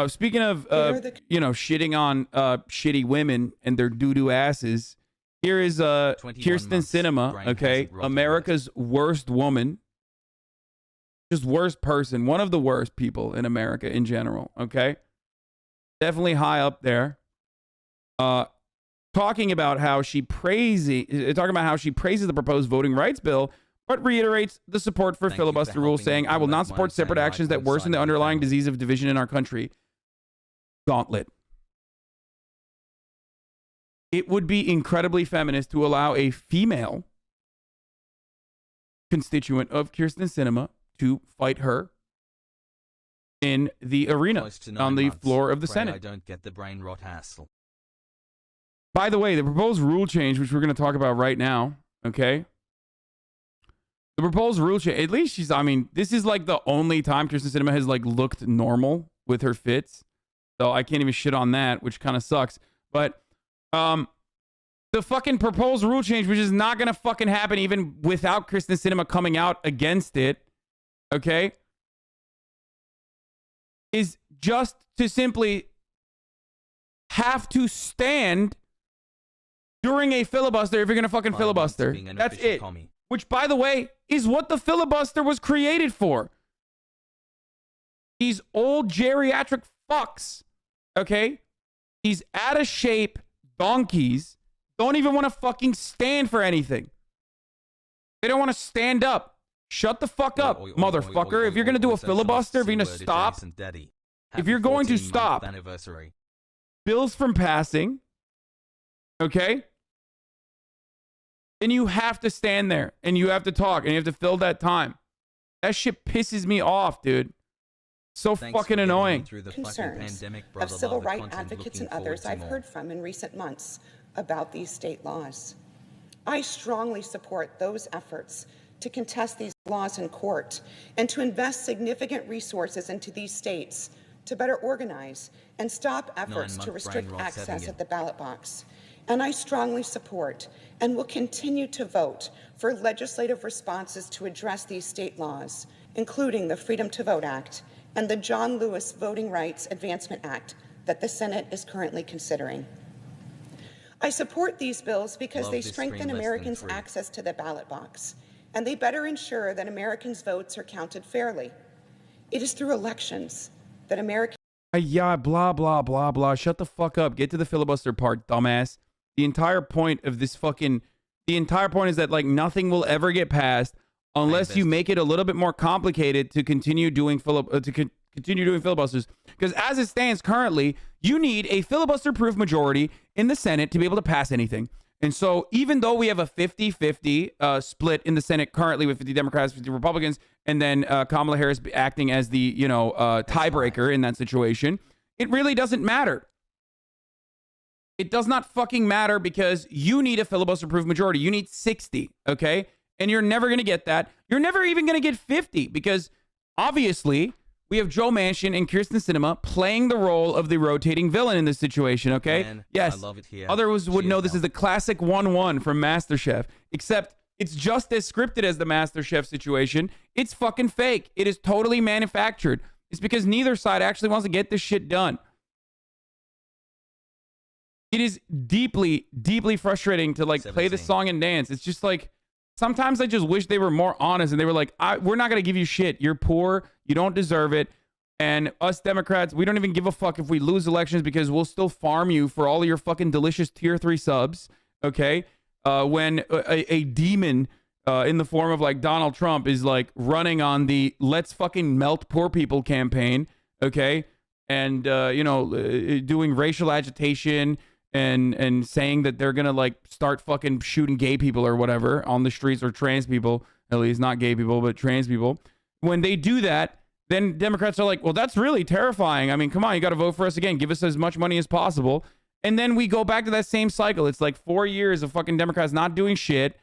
speaking of, you know, shitting on shitty women and their doo-doo asses, here is KYRSTEN SINEMA, okay? America's worst woman. Just worst person. One of the worst people in America in general, okay? Definitely high up there. Talking about how she praises the proposed voting rights bill, but reiterates the support for filibuster rules, saying, I will not support separate actions that worsen the underlying disease of division in our country. Gauntlet. It would be incredibly feminist to allow a female constituent of KYRSTEN SINEMA to fight her in the arena on the floor of the Senate. I don't get the brain rot hassle. By the way, the proposed rule change, which we're going to talk about right now, okay? The proposed rule change, at least she's, I mean, this is like the only time KYRSTEN SINEMA has like looked normal with her fits. So I can't even shit on that, which kind of sucks. But the fucking proposed rule change, which is not going to fucking happen even without KYRSTEN SINEMA coming out against it, okay, is just to simply have to stand during a filibuster if you're going to fucking filibuster. That's it. Which, by the way, is what the filibuster was created for. These old geriatric fucks, okay? These out of shape donkeys don't even want to fucking stand for anything. They don't want to stand up. Shut the fuck up, motherfucker. If you're going to do a filibuster, if you're going to stop, if you're going to stop bills from passing, okay? Then you have to stand there and you have to talk and you have to fill that time. That shit pisses me off, dude. So fucking annoying. Concerns of civil rights advocates and others I've heard from in recent months about these state laws. I strongly support those efforts to contest these laws in court and to invest significant resources into these states to better organize and stop efforts to restrict access at the ballot box. And I strongly support and will continue to vote for legislative responses to address these state laws, including the Freedom to Vote Act and the John Lewis Voting Rights Advancement Act that the Senate is currently considering. I support these bills because they strengthen Americans' access to the ballot box, and they better ensure that Americans' votes are counted fairly. It is through elections that Americans... Yeah, blah, blah, blah, blah. Shut the fuck up. Get to the filibuster part, dumbass. The entire point of this fucking... The entire point is that, like, nothing will ever get passed unless you make it a little bit more complicated to continue doing filibusters. Because as it stands currently, you need a filibuster-proof majority in the Senate to be able to pass anything. And so even though we have a 50-50 split in the Senate currently with 50 Democrats, 50 Republicans, and then Kamala Harris acting as the, you know, tiebreaker in that situation, it really doesn't matter. It does not fucking matter because you need a filibuster-proof majority. You need 60, okay? And you're never going to get that. You're never even going to get 50 because obviously we have Joe Manchin and KYRSTEN SINEMA playing the role of the rotating villain in this situation, okay? Man, yes, I love it here. Others would know this is the classic 1-1 from MasterChef, except it's just as scripted as the MasterChef situation. It's fucking fake. It is totally manufactured. It's because neither side actually wants to get this shit done. It is deeply, deeply frustrating to like 17. Play this song and dance. It's just like, sometimes I just wish they were more honest and they were like, we're not going to give you shit. You're poor. You don't deserve it. And us Democrats, we don't even give a fuck if we lose elections because we'll still farm you for all of your fucking delicious tier 3 subs. Okay. When a demon in the form of like Donald Trump is like running on the let's fucking melt poor people campaign. Okay. And, you know, doing racial agitation and saying that they're going to like start fucking shooting gay people or whatever on the streets, or trans people, at least not gay people, but trans people. When they do that, then Democrats are like, well, that's really terrifying. I mean, come on, you got to vote for us again. Give us as much money as possible. And then we go back to that same cycle. It's like 4 years of fucking Democrats not doing shit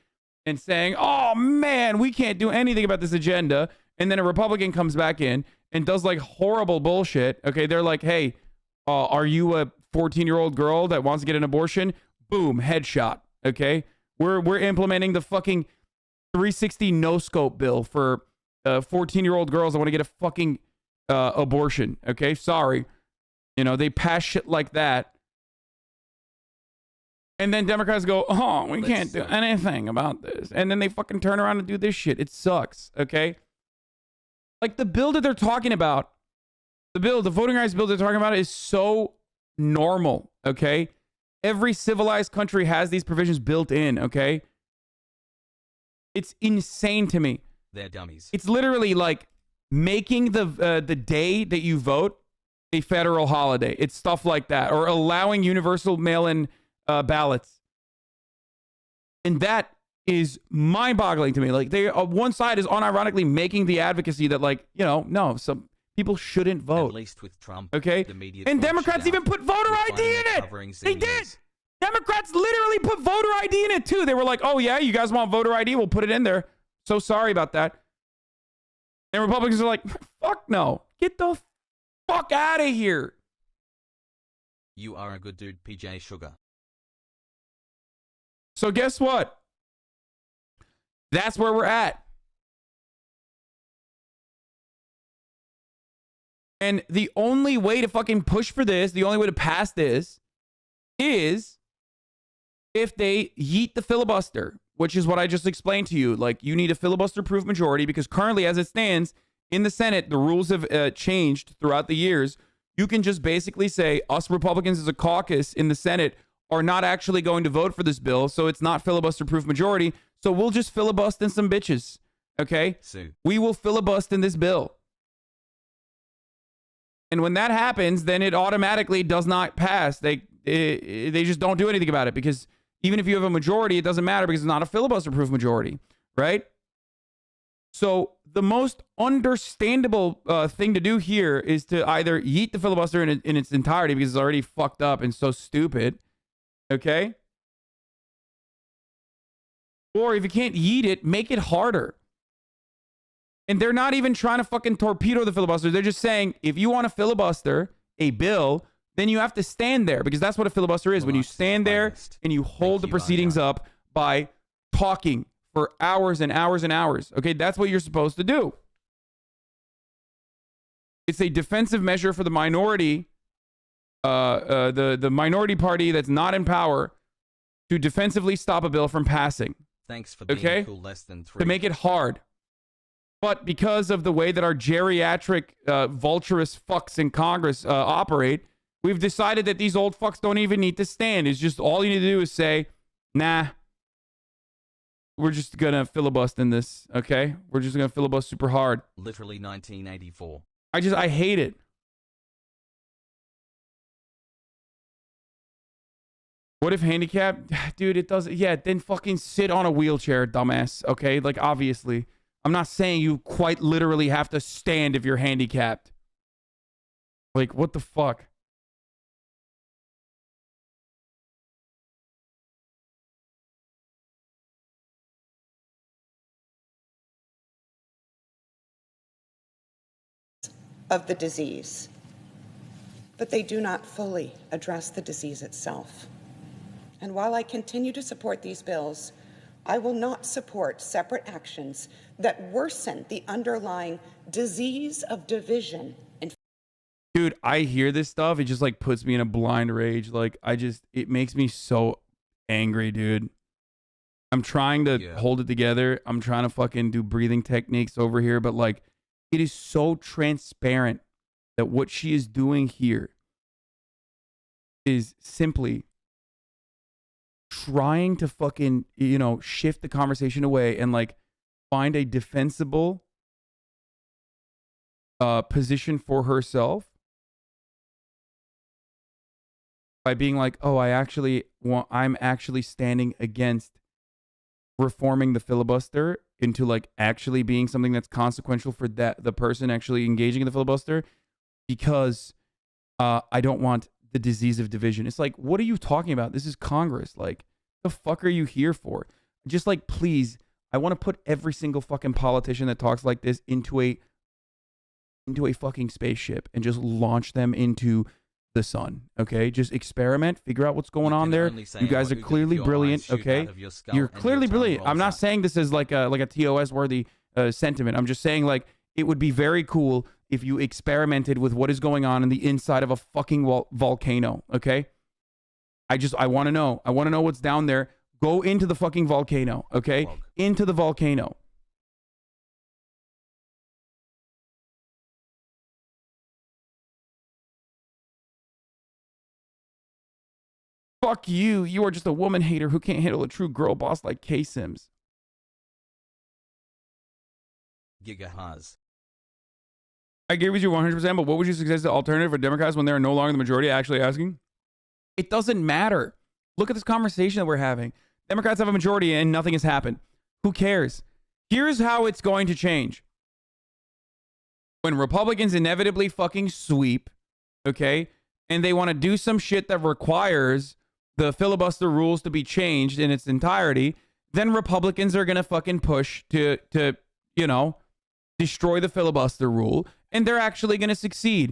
and saying, oh man, we can't do anything about this agenda. And then a Republican comes back in and does like horrible bullshit. Okay. They're like, hey, are you a 14-year-old girl that wants to get an abortion? Boom, headshot. Okay, we're implementing the fucking 360 no scope bill for 14-year-old girls that want to get a fucking abortion. Okay, sorry, You know, they pass shit like that. And then Democrats go, oh, we can't do anything about this. And then they fucking turn around and do this shit. It sucks, okay? Like, the bill that they're talking about, the voting rights bill they're talking about is so normal, okay? Every civilized country has these provisions built in, okay? It's insane to me. They're dummies. It's literally like making the day that you vote a federal holiday. It's stuff like that. Or allowing universal mail-in ballots. And that is mind-boggling to me. Like, they one side is unironically making the advocacy that, like, you know, no, some people shouldn't vote. At least with Trump. Okay? And Democrats even put voter ID in it. They did. Democrats literally put voter ID in it too. They were like, oh yeah, you guys want voter ID? We'll put it in there. So sorry about that. And Republicans are like, fuck no. Get the fuck out of here. You are a good dude, PJ Sugar. So guess what? That's where we're at. And the only way to fucking push for this, the only way to pass this is if they yeet the filibuster, which is what I just explained to you. Like, you need a filibuster-proof majority because currently, as it stands, in the Senate, the rules have changed throughout the years. You can just basically say, us Republicans as a caucus in the Senate are not actually going to vote for this bill, so it's not filibuster-proof majority, so we'll just filibust in some bitches, okay? We will filibust in this bill. And when that happens, then it automatically does not pass. They just don't do anything about it because even if you have a majority, it doesn't matter because it's not a filibuster-proof majority, right? So the most understandable thing to do here is to either yeet the filibuster in its entirety because it's already fucked up and so stupid, okay? Or if you can't yeet it, make it harder. And they're not even trying to fucking torpedo the filibuster. They're just saying, if you want to filibuster a bill, then you have to stand there because that's what a filibuster is. When you stand there and you hold the proceedings up by talking for hours and hours and hours. Okay, that's what you're supposed to do. It's a defensive measure for the minority, the minority party that's not in power to defensively stop a bill from passing. Thanks for being cool less than 3. To make it hard. But because of the way that our geriatric vulturous fucks in Congress operate, we've decided that these old fucks don't even need to stand. It's just all you need to do is say, nah, we're just going to filibust in this, okay? We're just going to filibust super hard. Literally 1984. I hate it. What if handicapped? Dude, it doesn't. Yeah, then fucking sit on a wheelchair, dumbass, okay? Like, obviously. I'm not saying you quite literally have to stand if you're handicapped. Like, what the fuck? Of the disease, but they do not fully address the disease itself. And while I continue to support these bills, I will not support separate actions that worsen the underlying disease of division. Dude, I hear this stuff. It just like puts me in a blind rage. Like, it makes me so angry, dude. I'm trying to hold it together. I'm trying to fucking do breathing techniques over here, but like, it is so transparent that what she is doing here is simply trying to fucking, you know, shift the conversation away and like find a defensible position for herself by being like, oh, I'm actually standing against reforming the filibuster into like actually being something that's consequential for the person actually engaging in the filibuster because I don't want the disease of division. It's like, what are you talking about? This is Congress. Like, the fuck are you here for? Just like, please, I want to put every single fucking politician that talks like this into a fucking spaceship and just launch them into the sun. Okay, just experiment, figure out what's going on there. You guys are clearly brilliant. Okay, you're clearly brilliant. I'm not saying this is like a TOS worthy sentiment. I'm just saying, like, it would be very cool if you experimented with what is going on in the inside of a fucking volcano, okay? I want to know. I want to know what's down there. Go into the fucking volcano, okay? Into the volcano. Fuck you. You are just a woman hater who can't handle a true girl boss like K-Sims. Gigahaz. I agree with you 100%, but what would you suggest as the alternative for Democrats when they're no longer the majority actually asking? It doesn't matter. Look at this conversation that we're having. Democrats have a majority and nothing has happened. Who cares? Here's how it's going to change. When Republicans inevitably fucking sweep, okay, and they want to do some shit that requires the filibuster rules to be changed in its entirety, then Republicans are going to fucking push to, you know, destroy the filibuster rule, and they're actually going to succeed.